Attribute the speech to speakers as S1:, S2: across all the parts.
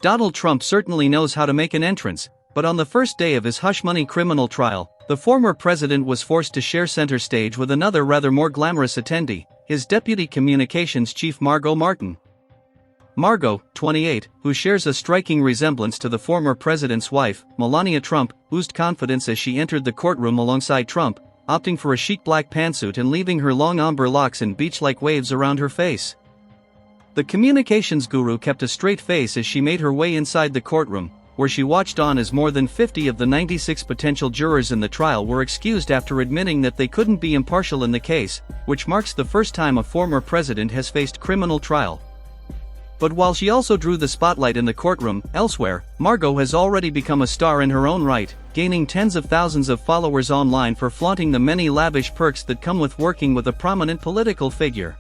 S1: Donald Trump certainly knows how to make an entrance, but on the first day of his hush-money criminal trial, the former president was forced to share center stage with another rather more glamorous attendee, his deputy communications chief Margo Martin. Margo, 28, who shares a striking resemblance to the former president's wife, Melania Trump, oozed confidence as she entered the courtroom alongside Trump, opting for a chic black pantsuit and leaving her long ombre locks in beach-like waves around her face. The communications guru kept a straight face as she made her way inside the courtroom, where she watched on as more than 50 of the 96 potential jurors in the trial were excused after admitting that they couldn't be impartial in the case, which marks the first time a former president has faced criminal trial. But while she also drew the spotlight in the courtroom, elsewhere, Margo has already become a star in her own right, gaining tens of thousands of followers online for flaunting the many lavish perks that come with working with a prominent political figure.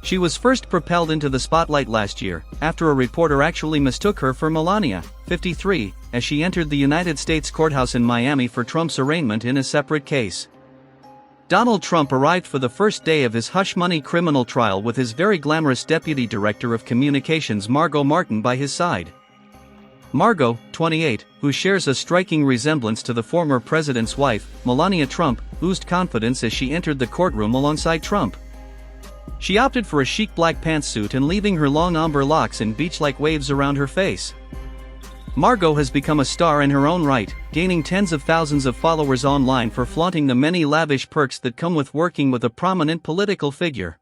S1: She was first propelled into the spotlight last year, after a reporter actually mistook her for Melania, 53, as she entered the United States courthouse in Miami for Trump's arraignment in a separate case. Donald Trump arrived for the first day of his hush-money criminal trial with his very glamorous deputy director of communications Margo Martin by his side. Margo, 28, who shares a striking resemblance to the former president's wife, Melania Trump, oozed confidence as she entered the courtroom alongside Trump. She opted for a chic black pantsuit and leaving her long ombre locks in beach-like waves around her face. Margo has become a star in her own right, gaining tens of thousands of followers online for flaunting the many lavish perks that come with working with a prominent political figure.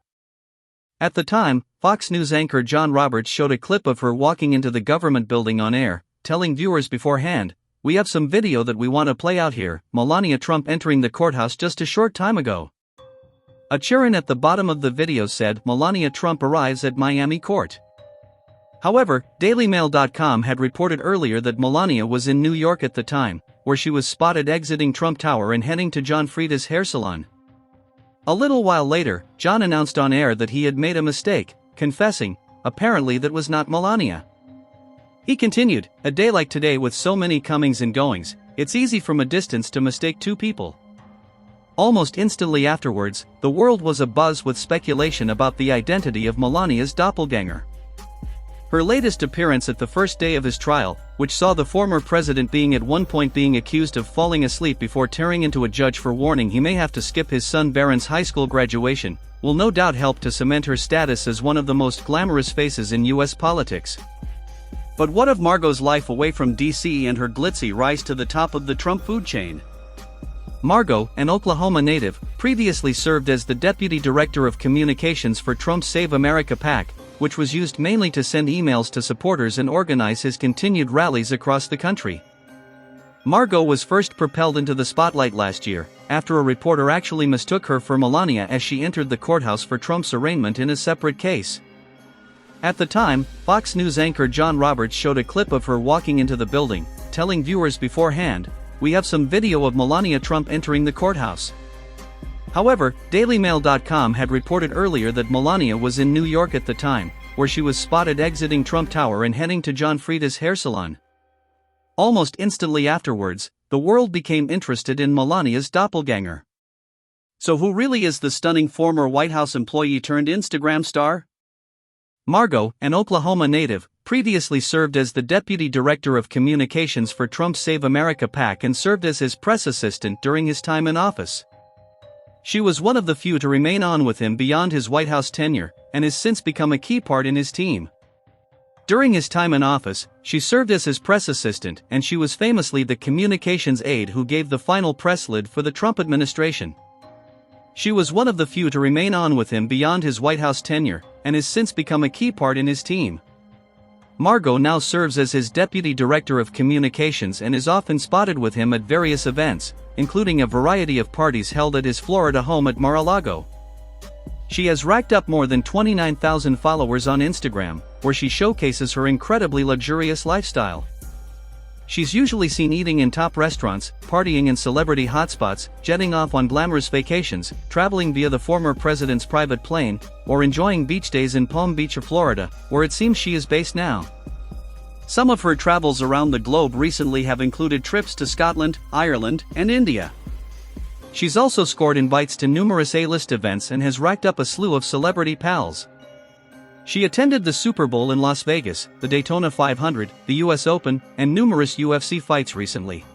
S1: At the time, Fox News anchor John Roberts showed a clip of her walking into the government building on air, telling viewers beforehand, "We have some video that we want to play out here." Melania Trump entering the courthouse just a short time ago. A chirping at the bottom of the video said, "Melania Trump arrives at Miami court." However, DailyMail.com had reported earlier that Melania was in New York at the time, where she was spotted exiting Trump Tower and heading to John Frieda's hair salon. A little while later, John announced on air that he had made a mistake, confessing, apparently that was not Melania. He continued, "A day like today with so many comings and goings, it's easy from a distance to mistake two people." Almost instantly afterwards, the world was abuzz with speculation about the identity of Melania's doppelganger. Her latest appearance at the first day of his trial, which saw the former president at one point being accused of falling asleep before tearing into a judge for warning he may have to skip his son Barron's high school graduation, will no doubt help to cement her status as one of the most glamorous faces in U.S. politics. But what of Margo's life away from D.C. and her glitzy rise to the top of the Trump food chain? Margo, an Oklahoma native, previously served as the deputy director of communications for Trump's Save America PAC, which was used mainly to send emails to supporters and organize his continued rallies across the country. Margo was first propelled into the spotlight last year, after a reporter actually mistook her for Melania as she entered the courthouse for Trump's arraignment in a separate case. At the time, Fox News anchor John Roberts showed a clip of her walking into the building, telling viewers beforehand, "We have some video of Melania Trump entering the courthouse." However, DailyMail.com had reported earlier that Melania was in New York at the time, where she was spotted exiting Trump Tower and heading to John Frieda's hair salon. Almost instantly afterwards, the world became interested in Melania's doppelganger. So who really is the stunning former White House employee turned Instagram star? Margo, an Oklahoma native, previously served as the deputy director of communications for Trump's Save America PAC and served as his press assistant during his time in office. She was one of the few to remain on with him beyond his White House tenure, and has since become a key part in his team. During his time in office, she served as his press assistant, and she was famously the communications aide who gave the final press lead for the Trump administration. She was one of the few to remain on with him beyond his White House tenure, and has since become a key part in his team. Margo now serves as his deputy director of communications and is often spotted with him at various events, including a variety of parties held at his Florida home at Mar-a-Lago. She has racked up more than 29,000 followers on Instagram, where she showcases her incredibly luxurious lifestyle. She's usually seen eating in top restaurants, partying in celebrity hotspots, jetting off on glamorous vacations, traveling via the former president's private plane, or enjoying beach days in Palm Beach, Florida, where it seems she is based now. Some of her travels around the globe recently have included trips to Scotland, Ireland, and India. She's also scored invites to numerous A-list events and has racked up a slew of celebrity pals. She attended the Super Bowl in Las Vegas, the Daytona 500, the US Open, and numerous UFC fights recently.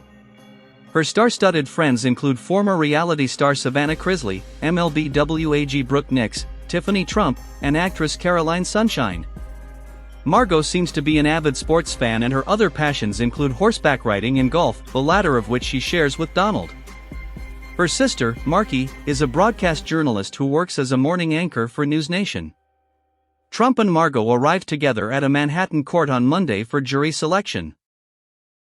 S1: Her star-studded friends include former reality star Savannah Crisley, MLB WAG Brooke Nix, Tiffany Trump, and actress Caroline Sunshine. Margo seems to be an avid sports fan, and her other passions include horseback riding and golf, the latter of which she shares with Donald. Her sister, Marky, is a broadcast journalist who works as a morning anchor for News Nation. Trump and Margo arrived together at a Manhattan court on Monday for jury selection.